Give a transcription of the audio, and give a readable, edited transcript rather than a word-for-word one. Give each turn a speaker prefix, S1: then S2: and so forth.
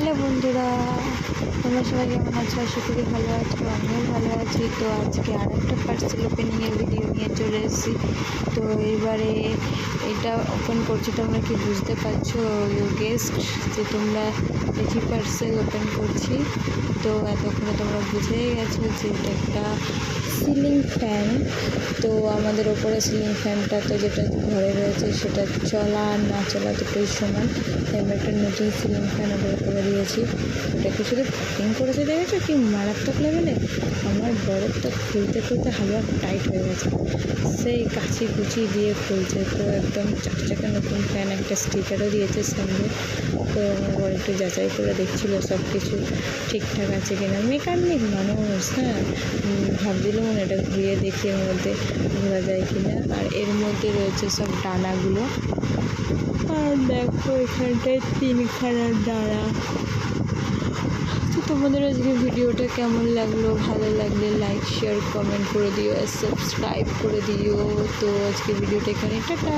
S1: Hello বন্ধুরা, তোমরা সবাই কেমন আছো? আশা করি ভালো আছো, আমিও ভালো আছি। তো আজকে আর একটা পার্সেল ওপেনিংয়ের ভিডিও নিয়ে চলে এসেছি। তো এবারে এটা ওপেন করছি, তোমরা কি বুঝতে পারছো? ইউ গেস্ট যে তোমরা দেখি পার্সেল ওপেন করছি। তো এতক্ষণে তোমরা বুঝেই গেছো যে এটা একটা সিলিং ফ্যান। তো আমাদের ওপরে সিলিং ফ্যানটা তো যেটা ঘরে রয়েছে সেটা চলা আর না চলা দুটোই সমান। তাই আমরা একটা নতুন সিলিং ফ্যান অর্ডার করে দিয়েছি। ওটাকে শুধু প্যাকিং করেছে, দেখেছো কি মারাত্মক লেভেলে। আমার বরফটা খুলতে খুলতে হালুয়া টাইট হয়ে গেছে, সেই কাছি কুচি দিয়ে খুলছে। তো একদম চাকচাকা নতুন ফ্যান, একটা স্টিকারও দিয়েছে সঙ্গে। তো আমার বর একটু যাচাই করে দেখছিল সব কিছু ঠিকঠাক আছে কিনা। মেকানিক মানুষ, হ্যাঁ, ভাবছিলাম এটা ঘুরিয়ে দেখি এর মধ্যে ঘোরা যায় কিনা। আর এর মধ্যে রয়েছে সব ডানাগুলো, আর দেখো এখানটায় 3খানা ডানা। তো তোমাদের আজকে ভিডিওটা কেমন লাগলো? ভালো লাগলে লাইক শেয়ার কমেন্ট করে দিও আর সাবস্ক্রাইব করে দিও। তো আজকে ভিডিওটা এখানে টাটা।